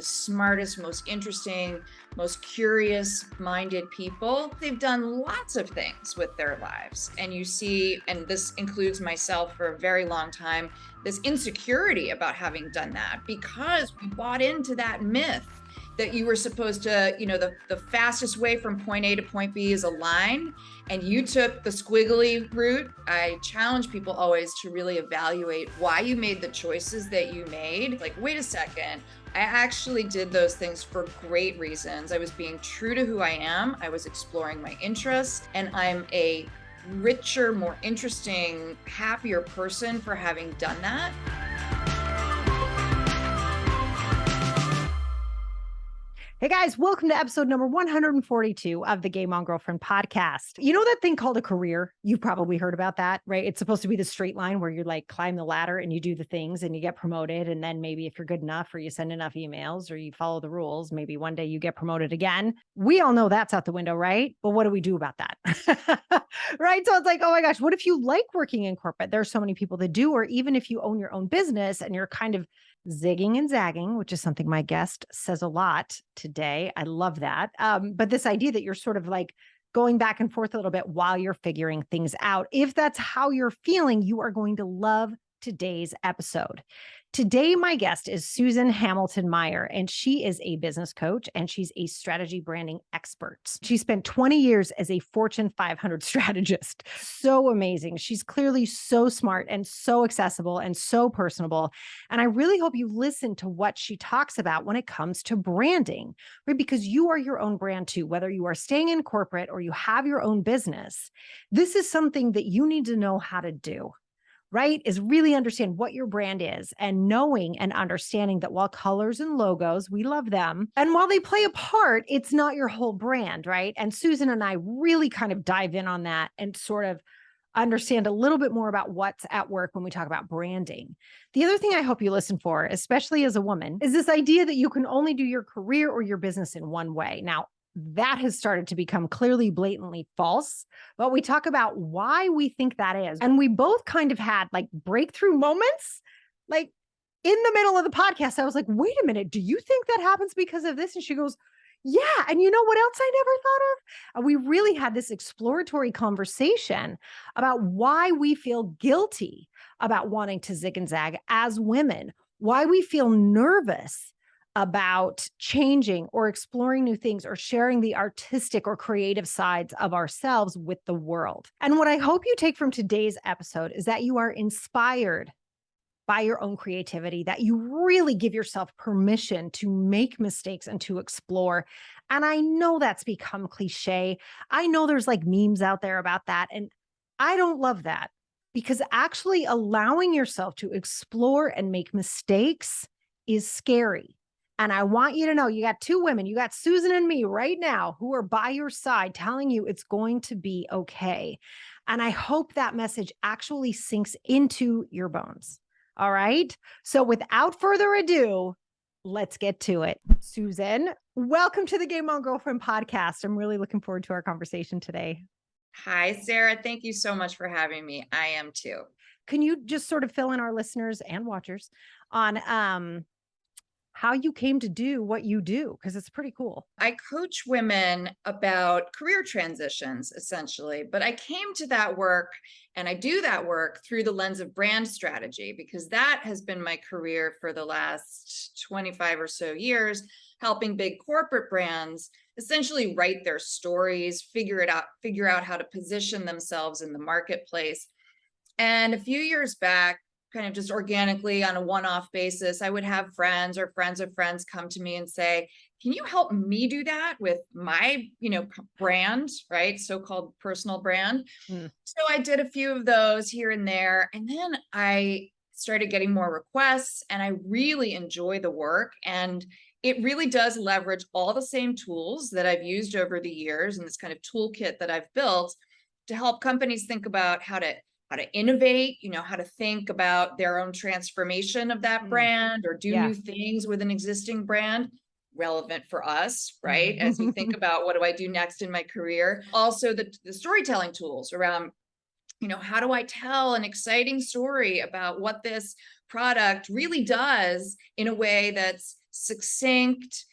the smartest, most interesting, most curious minded people. They've done lots of things with their lives. And you see, and this includes myself for a very long time, this insecurity about having done that because we bought into that myth that you were supposed to, the fastest way from point A to point B is a line, and you took the squiggly route. I challenge people always to really evaluate why you made the choices that you made. Like, wait a second, I actually did those things for great reasons. I was being true to who I am. I was exploring my interests, and I'm a richer, more interesting, happier person for having done that. Hey guys, welcome to episode number 142 of the Game On Girlfriend podcast. You know that thing called a career? You've probably heard about that, right? It's supposed to be the straight line where you like climb the ladder and you do the things and you get promoted. And then maybe if you're good enough or you send enough emails or you follow the rules, maybe one day you get promoted again. We all know that's out the window, right? But what do we do about that? Right? So it's like, oh my gosh, what if you like working in corporate? There are so many people that do, or even if you own your own business and you're kind of zigging and zagging, which is something my guest says a lot today. I love that. But this idea that you're sort of like going back and forth a little bit while you're figuring things out. If that's how you're feeling, you are going to love today's episode. Today, my guest is Susan Hamilton Meier, and she is a business coach and she's a strategy branding expert. She spent 20 years as a Fortune 500 strategist. So amazing. She's clearly so smart and so accessible and so personable. And I really hope you listen to what she talks about when it comes to branding, right? Because you are your own brand too, whether you are staying in corporate or you have your own business. This is something that you need to know how to do. Right, is really understand what your brand is and knowing and understanding that while colors and logos, we love them. And while they play a part, it's not your whole brand, right? And Susan and I really kind of dive in on that and sort of understand a little bit more about what's at work when we talk about branding. The other thing I hope you listen for, especially as a woman, is this idea that you can only do your career or your business in one way. Now, that has started to become clearly blatantly false, but we talk about why we think that is. And we both kind of had like breakthrough moments, like in the middle of the podcast. I was like, wait a minute, do you think that happens because of this? And she goes, yeah. And you know what else I never thought of? And we really had this exploratory conversation about why we feel guilty about wanting to zig and zag as women, why we feel nervous about changing or exploring new things or sharing the artistic or creative sides of ourselves with the world. And what I hope you take from today's episode is that you are inspired by your own creativity, that you really give yourself permission to make mistakes and to explore. And I know that's become cliche. I know there's like memes out there about that. And I don't love that, because actually allowing yourself to explore and make mistakes is scary. And I want you to know you got two women, you got Susan and me right now who are by your side telling you it's going to be okay. And I hope that message actually sinks into your bones. All right. So without further ado, let's get to it. Susan, welcome to the Game On Girlfriend podcast. I'm really looking forward to our conversation today. Hi, Sarah. Thank you so much for having me. I am too. Can you just sort of fill in our listeners and watchers on how you came to do what you do? Because it's pretty cool. I coach women about career transitions, essentially, but I came to that work and I do that work through the lens of brand strategy, because that has been my career for the last 25 or so years, helping big corporate brands essentially write their stories, figure out how to position themselves in the marketplace. And a few years back, kind of just organically on a one-off basis, I would have friends or friends of friends come to me and say, can you help me do that with my, brand, right? So-called personal brand. So I did a few of those here and there. And then I started getting more requests and I really enjoy the work. And it really does leverage all the same tools that I've used over the years and this kind of toolkit that I've built to help companies think about how to innovate, how to think about their own transformation of that brand or do new things with an existing brand relevant for us, right? As we think about what do I do next in my career. Also the storytelling tools around how do I tell an exciting story about what this product really does in a way that's succinct,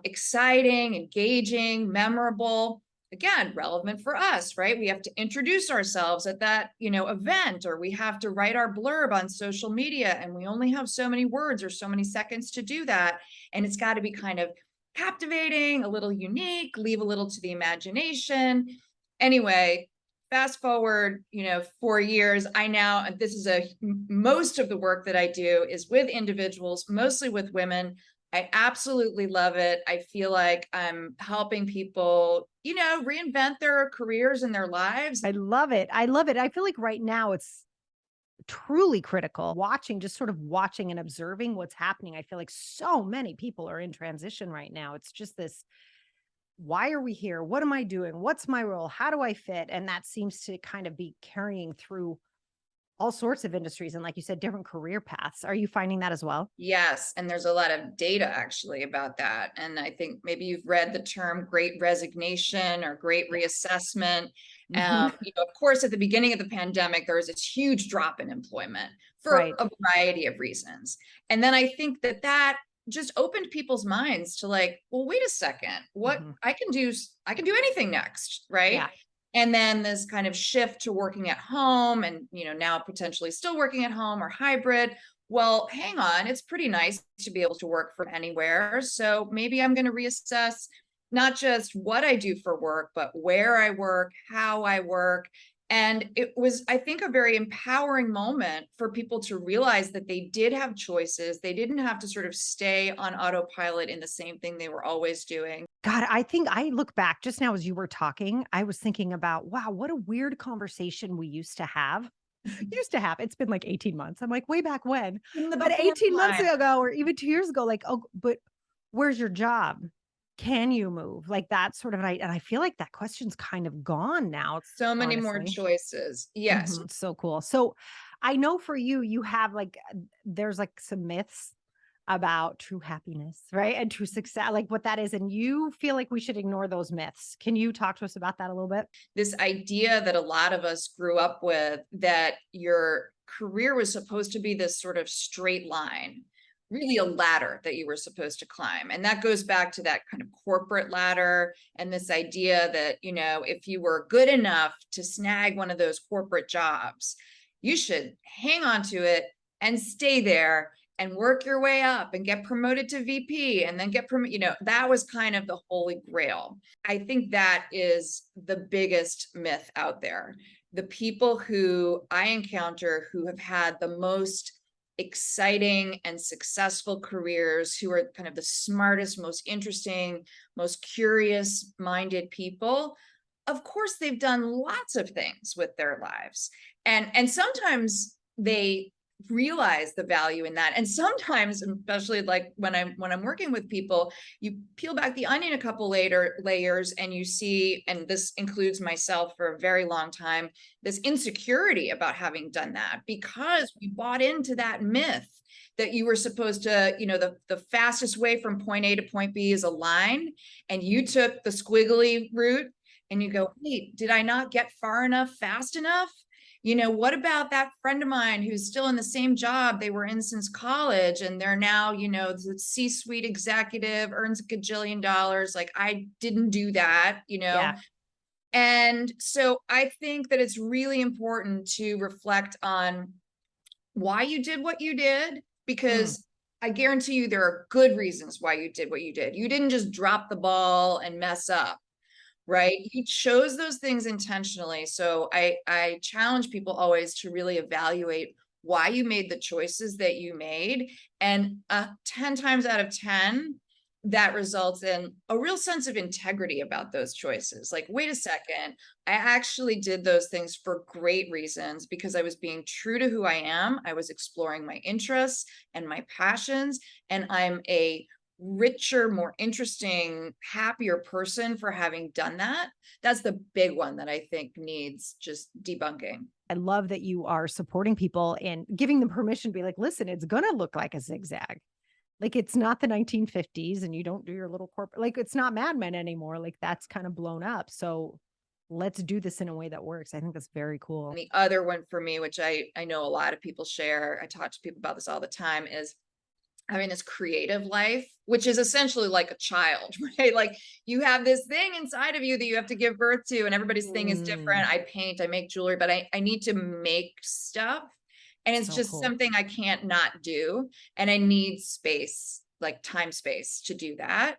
exciting, engaging, memorable? Again, relevant for us, right? We have to introduce ourselves at that, event, or we have to write our blurb on social media, and we only have so many words or so many seconds to do that. And it's got to be kind of captivating, a little unique, leave a little to the imagination. Anyway, fast forward, 4 years, this is most of the work that I do is with individuals, mostly with women. I absolutely love it. I feel like I'm helping people, reinvent their careers and their lives. I love it. I love it. I feel like right now it's truly critical just sort of watching and observing what's happening. I feel like so many people are in transition right now. It's just this, why are we here? What am I doing? What's my role? How do I fit? And that seems to kind of be carrying through all sorts of industries. And like you said, different career paths. Are you finding that as well? Yes, and there's a lot of data actually about that. And I think maybe you've read the term great resignation or great Yeah. reassessment. Mhm. Of course, at the beginning of the pandemic, there was this huge drop in employment for Right. a variety of reasons. And then I think that just opened people's minds to like, well, wait a second, what Mhm. I can do anything next, right? Yeah. And then this kind of shift to working at home and, now potentially still working at home or hybrid. Well, hang on, it's pretty nice to be able to work from anywhere. So maybe I'm going to reassess not just what I do for work, but where I work, how I work. And it was, I think, a very empowering moment for people to realize that they did have choices. They didn't have to sort of stay on autopilot in the same thing they were always doing. God, I think I look back just now as you were talking, I was thinking about, wow, what a weird conversation we used to have. Used to have. It's been like 18 months. I'm like, way back when. In the But before 18 months time. ago or even 2 years ago, like, oh, but where's your job? Can you move? Like that sort of, and I feel like that question's kind of gone now, So many more honestly. choices. Yes. Mhm, so cool. So I know for you, you have like, there's like some myths about true happiness, right? And true success, like what that is. And you feel like we should ignore those myths. Can you talk to us about that a little bit? This idea that a lot of us grew up with, that your career was supposed to be this sort of straight line, really a ladder that you were supposed to climb. And that goes back to that kind of corporate ladder and this idea that, if you were good enough to snag one of those corporate jobs, you should hang on to it and stay there and work your way up and get promoted to VP and then get promoted. That was kind of the holy grail. I think that is the biggest myth out there. The people who I encounter who have had the most exciting and successful careers, who are kind of the smartest, most interesting, most curious minded people, of course, they've done lots of things with their lives. And sometimes they realize the value in that. And sometimes, especially like when I'm working with people, you peel back the onion a couple later layers and you see, and this includes myself for a very long time, this insecurity about having done that because we bought into that myth that you were supposed to, the fastest way from point A to point B is a line, and you took the squiggly route and you go, wait, did I not get far enough fast enough? What about that friend of mine who's still in the same job they were in since college, and they're now, the C-suite executive, earns a gajillion dollars. Like, I didn't do that, Yeah. And so I think that it's really important to reflect on why you did what you did, Mm, because I guarantee you there are good reasons why you did what you did. You didn't just drop the ball and mess up, right? You chose those things intentionally. So I challenge people always to really evaluate why you made the choices that you made. And 10 times out of 10, that results in a real sense of integrity about those choices. Like, wait a second, I actually did those things for great reasons because I was being true to who I am. I was exploring my interests and my passions, and I'm a richer, more interesting, happier person for having done that. That's the big one that I think needs just debunking. I love that you are supporting people and giving them permission to be like, listen, it's going to look like a zigzag. Like it's not the 1950s and you don't do your little corporate, like it's not Mad Men anymore. Like that's kind of blown up. So let's do this in a way that works. I think that's very cool. And the other one for me, which I know a lot of people share, I talk to people about this all the time, is having this creative life, which is essentially like a child, right? Like you have this thing inside of you that you have to give birth to, and everybody's thing is different. I paint, I make jewelry, but I need to make stuff. And it's So just cool. something I can't not do. And I need space, like time space to do that.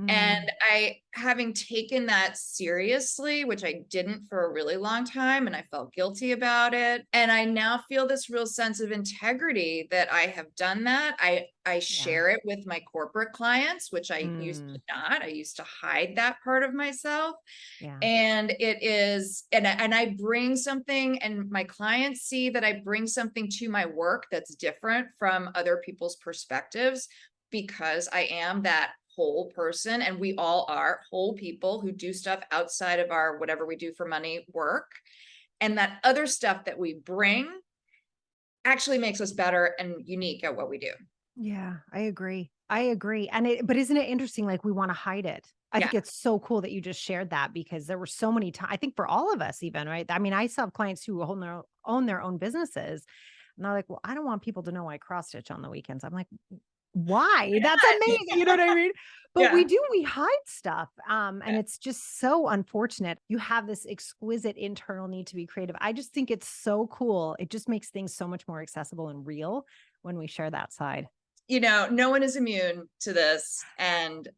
And I, having taken that seriously, which I didn't for a really long time, and I felt guilty about it. And I now feel this real sense of integrity that I have done that. I share it with my corporate clients, which I used to not. I used to hide that part of myself. Yeah. And it is, and I bring something, and my clients see that I bring something to my work that's different from other people's perspectives, because I am that whole person, and we all are whole people who do stuff outside of our whatever we do for money work. And that other stuff that we bring actually makes us better and unique at what we do. Yeah, I agree. I agree. And but isn't it interesting? Like we want to hide it. I Yeah. think it's so cool that you just shared that, because there were so many times, I think for all of us, even, right? I mean, I still have clients who own their own businesses. And they're like, well, I don't want people to know I cross stitch on the weekends. I'm like, why? That's amazing. You know what I mean? But Yeah. we hide stuff. And it's just so unfortunate. You have this exquisite internal need to be creative. I just think it's so cool. It just makes things so much more accessible and real when we share that side. You know, no one is immune to this, and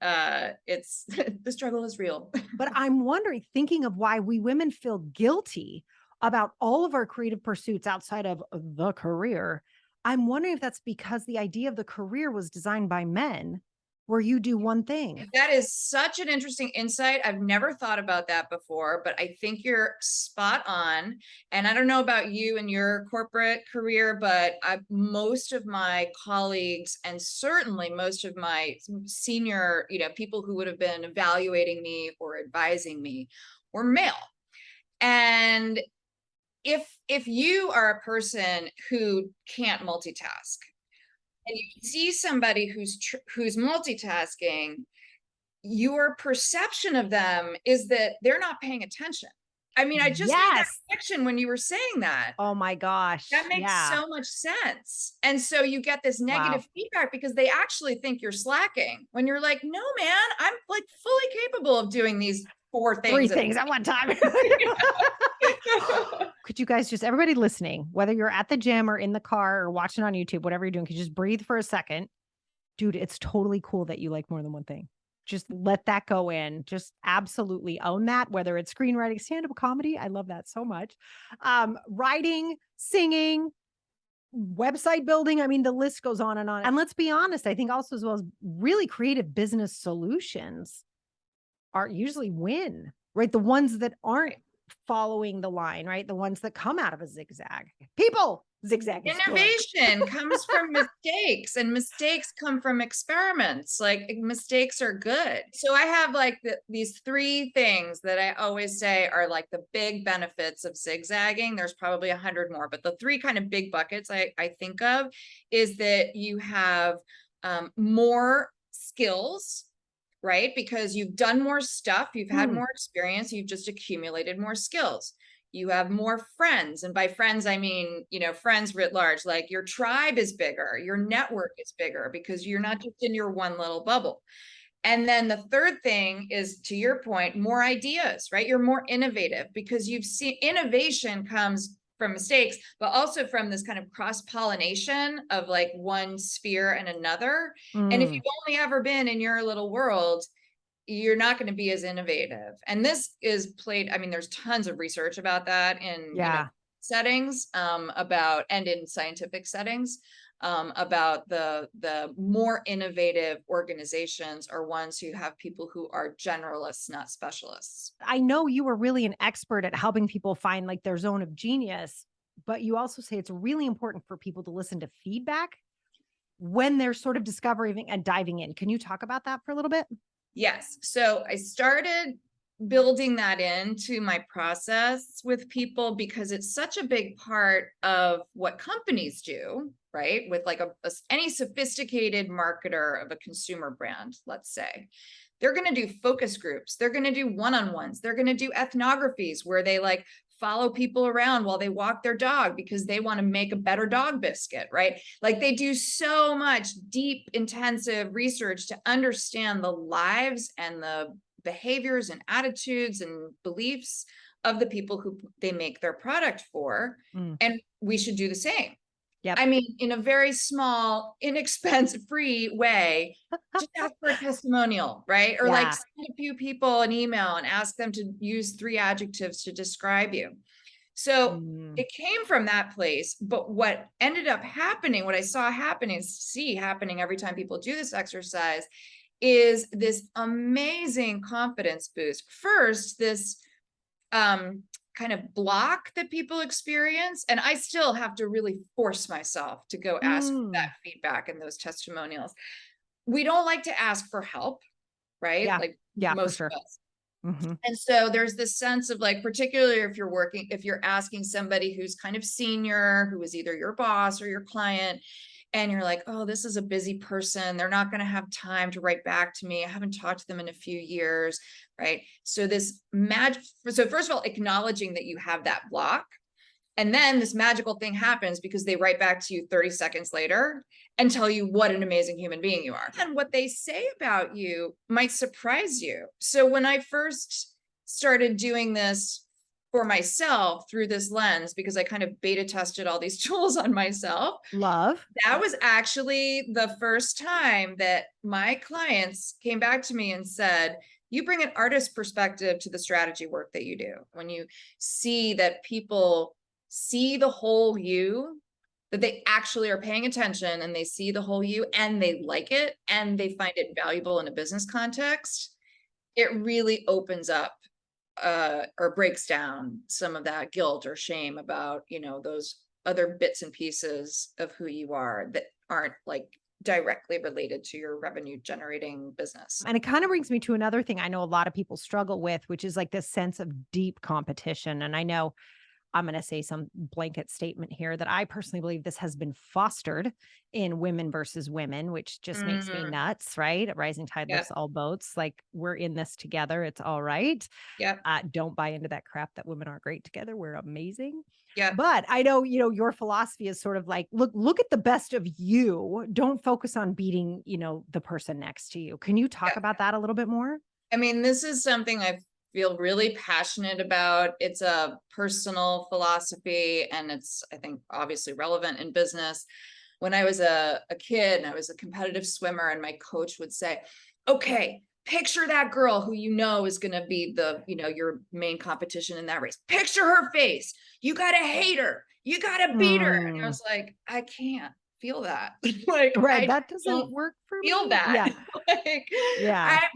it's the struggle is real. But I'm wondering, thinking of why we women feel guilty about all of our creative pursuits outside of the career. I'm wondering if that's because the idea of the career was designed by men, where you do one thing. That is such an interesting insight. I've never thought about that before, but I think you're spot on. And I don't know about you and your corporate career, but most of my colleagues, and certainly most of my senior, people who would have been evaluating me or advising me, were male. And if you are a person who can't multitask, and you see somebody who's multitasking, your perception of them is that they're not paying attention. I mean, I just made that Yes. connection when you were saying that. Oh my gosh. That makes Yeah. so much sense. And so you get this Wow. negative feedback because they actually think you're slacking, when you're like, no, man, I'm like fully capable of doing these 4 Three things. things at one time. Could you guys just, everybody listening, whether you're at the gym or in the car or watching on YouTube, whatever you're doing, could you just breathe for a second? Dude, it's totally cool that you like more than one thing. Just let that go in. Just absolutely own that, whether it's screenwriting, stand-up comedy. I love that so much. Writing, singing, website building. I mean, the list goes on. And let's be honest, I think also, as well as really creative business solutions, are usually win, right? The ones that aren't following the line, right? The ones that come out of a zigzag. People, zigzag is good. Innovation comes from mistakes, and mistakes come from experiments. Like mistakes are good. So I have like these 3 things that I always say are like the big benefits of zigzagging. There's probably 100 more, but the 3 kind of big buckets I think of is that you have more skills, right? Because you've done more stuff, you've had more experience, you've just accumulated more skills. You have more friends. And by friends, I mean, friends writ large. Like your tribe is bigger, your network is bigger, because you're not just in your one little bubble. And then the third thing is, to your point, more ideas, right? You're more innovative, because you've seen innovation comes from mistakes, but also from this kind of cross-pollination of like one sphere and another. And if you've only ever been in your little world, you're not going to be as innovative. And this is played, I mean, there's tons of research about that in settings, and in scientific settings, about the more innovative organizations are ones who have people who are generalists, not specialists. I know you were really an expert at helping people find like their zone of genius, but you also say it's really important for people to listen to feedback when they're sort of discovering and diving in. Can you talk about that for a little bit? Yes. So I started building that into my process with people because it's such a big part of what companies do, right? With like any sophisticated marketer of a consumer brand, let's say, they're going to do focus groups. They're going to do one-on-ones. They're going to do ethnographies where they like follow people around while they walk their dog because they want to make a better dog biscuit, right? Like they do so much deep, intensive research to understand the lives and the behaviors and attitudes and beliefs of the people who they make their product for. And we should do the same. Yep. I mean, in a very small, inexpensive, free way, just ask for a testimonial, right? Or like send a few people an email and ask them to use 3 adjectives to describe you. So it came from that place. But what ended up happening, what I saw happening, see happening every time people do this exercise, is this amazing confidence boost. First, this kind of block that people experience. And I still have to really force myself to go ask for that feedback and those testimonials. We don't like to ask for help, right? Like most of us. And so there's this sense of like, particularly if you're asking somebody who's kind of senior, who is either your boss or your client, and you're like, oh, this is a busy person. They're not going to have time to write back to me. I haven't talked to them in a few years, right? So so first of all, acknowledging that you have that block. And then this magical thing happens because they write back to you 30 seconds later and tell you what an amazing human being you are. And what they say about you might surprise you. So when I first started doing this for myself through this lens, because I kind of beta tested all these tools on myself. That was actually the first time that my clients came back to me and said, you bring an artist perspective to the strategy work that you do. When you see that people see the whole you, that they actually are paying attention and they see the whole you and they like it and they find it valuable in a business context, it really opens up or breaks down some of that guilt or shame about, those other bits and pieces of who you are that aren't like directly related to your revenue generating business. And it kind of brings me to another thing I know a lot of people struggle with, which is like this sense of deep competition. And I know I'm going to say some blanket statement here that I personally believe this has been fostered in women versus women, which just makes me nuts, right? A rising tide lifts all boats. Like we're in this together. It's all right. Don't buy into that crap that women aren't great together. We're amazing. But I know, your philosophy is sort of like, look at the best of you. Don't focus on beating, the person next to you. Can you talk about that a little bit more? I mean, this is something I feel really passionate about. It's a personal philosophy and it's, I think, obviously relevant in business. When I was a kid and I was a competitive swimmer and my coach would say, okay, picture that girl who is going to be your main competition in that race. Picture her face. You got to hate her. You got to beat her. And I was like, I can't feel that. That doesn't work for me. Feel that.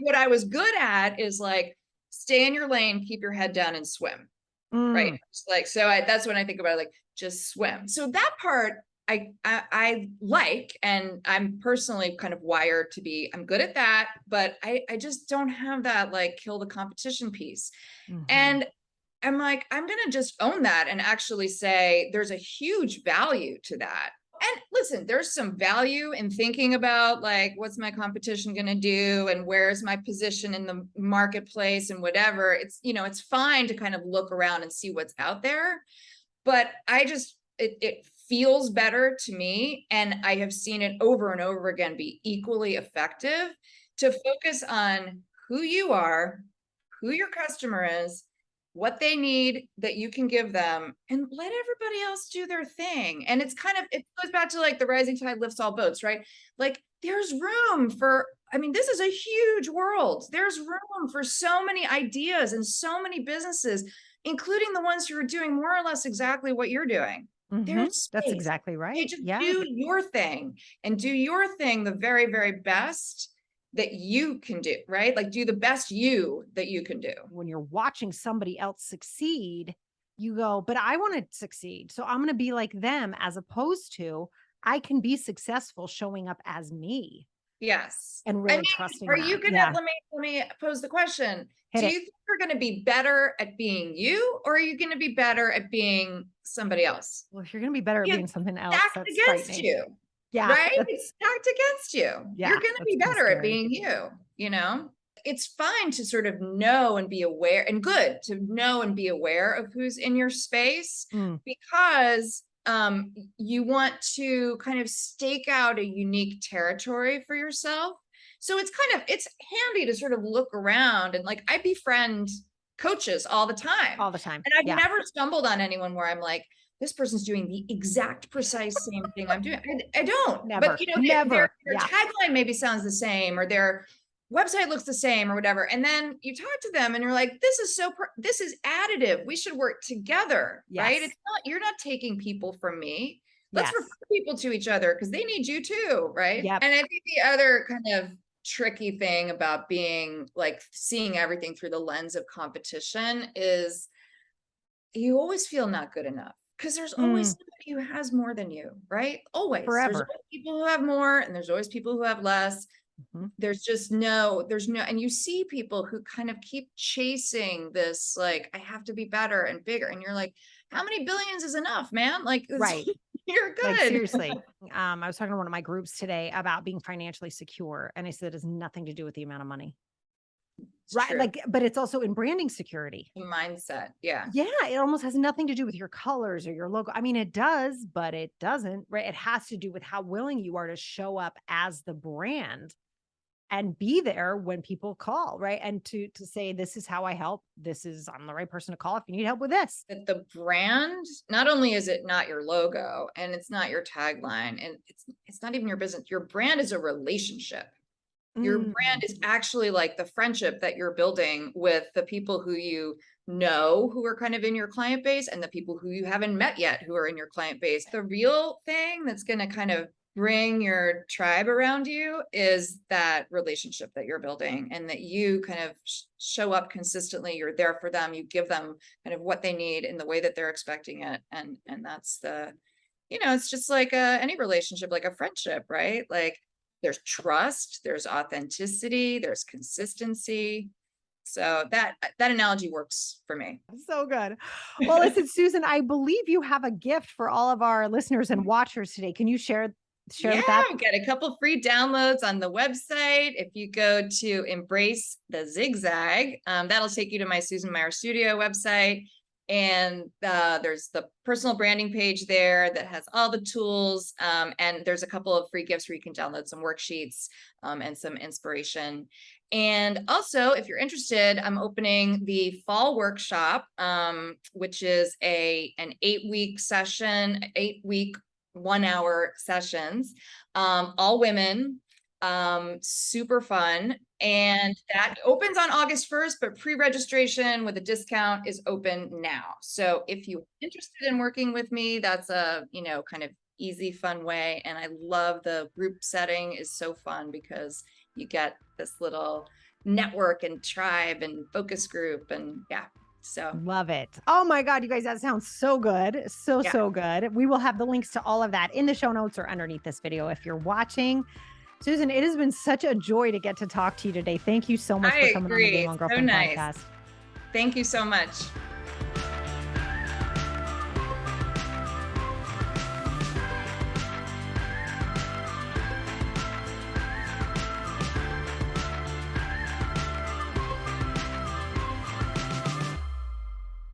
What I was good at is like, stay in your lane, keep your head down and swim. Right. That's when I think about it, like just swim. So that part I like, and I'm personally kind of wired to be, I'm good at that, but I just don't have that like kill the competition piece. And I'm like, I'm going to just own that and actually say there's a huge value to that. And listen, there's some value in thinking about like, what's my competition going to do and where's my position in the marketplace and whatever. It's, it's fine to kind of look around and see what's out there. But it feels better to me. And I have seen it over and over again be equally effective to focus on who you are, who your customer is, what they need that you can give them, and let everybody else do their thing. And it goes back to like the rising tide lifts all boats, right? Like there's room for, this is a huge world. There's room for so many ideas and so many businesses, including the ones who are doing more or less exactly what you're doing. There's space. That's exactly right. Just do your thing and do your thing the very, very best that you can do, right? Like do the best you that you can do. When you're watching somebody else succeed, you go, but I want to succeed. So I'm going to be like them, as opposed to I can be successful showing up as me. Yes. and really trusting are that. you gonna, Yeah. let me pose the question. Hit Do it. you think you're gonna be better at being you, or are you gonna be better at being somebody else? Well, if you're going to be better at It's being something else, stacked that's against frightening. you, Yeah. right? It's stacked against you. Yeah, You're gonna that's be kinda better at scary. being you know? It's fine to sort of know and be aware, and good to know and be aware of who's in your space, Mm, because you want to kind of stake out a unique territory for yourself. So it's handy to sort of look around, and like, I befriend coaches all the time, all the time. and I've Yeah. never stumbled on anyone where I'm like, this person's doing the exact precise same thing I'm doing. I don't. Never. But you know, Never. their Yeah. tagline maybe sounds the same, or their website looks the same, or whatever. And then you talk to them and you're like, this is additive. We should work together, right? Yes. It's not, you're not taking people from me. Let's Yes. refer people to each other because they need you too, right? Yep. And I think the other kind of tricky thing about being like seeing everything through the lens of competition is you always feel not good enough, because there's always somebody who has more than you, right? Always. There's Forever. always people who have more, and there's always people who have less. Mhm. There's no, and you see people who kind of keep chasing this, like, I have to be better and bigger. And you're like, how many billions is enough, man? Like, Right. you're Like, good. seriously. I was talking to one of my groups today about being financially secure. And I said, it has nothing to do with the amount of money. It's Right. true. Like, but it's also in branding security. Mindset. Yeah. Yeah. It almost has nothing to do with your colors or your logo. I mean, it does, but it doesn't, right? It has to do with how willing you are to show up as the brand and be there when people call, right? And to say, this is how I help. I'm the right person to call if you need help with this. That the brand, not only is it not your logo and it's not your tagline, and it's not even your business, your brand is a relationship. Your brand is actually like the friendship that you're building with the people who you know, who are kind of in your client base, and the people who you haven't met yet who are in your client base. The real thing that's going to kind of bring your tribe around you is that relationship that you're building, and that you kind of show up consistently. You're there for them. You give them kind of what they need in the way that they're expecting it. And that's the, it's just like any relationship, like a friendship, right? Like, there's trust, there's authenticity, there's consistency. So that analogy works for me. So good. Well, listen, Susan, I believe you have a gift for all of our listeners and watchers today. Can you share with that? We've got a couple free downloads on the website. If you go to Embrace the Zigzag, that'll take you to my Susan Meier Studio website. And there's the personal branding page there that has all the tools. And there's a couple of free gifts where you can download some worksheets and some inspiration. And also, if you're interested, I'm opening the fall workshop, which is an 8-week session, 8-week 1-hour sessions, all women, super fun. And that opens on August 1st, but pre-registration with a discount is open now. So if you're interested in working with me, that's a, kind of easy, fun way. And I love the group setting is so fun because you get this little network and tribe and focus group, and so love it. Oh my God, you guys, that sounds so good. So good. We will have the links to all of that in the show notes or underneath this video if you're watching. Susan, it has been such a joy to get to talk to you today. Thank you so much for coming on the Game on Girlfriend podcast. Thank you so much.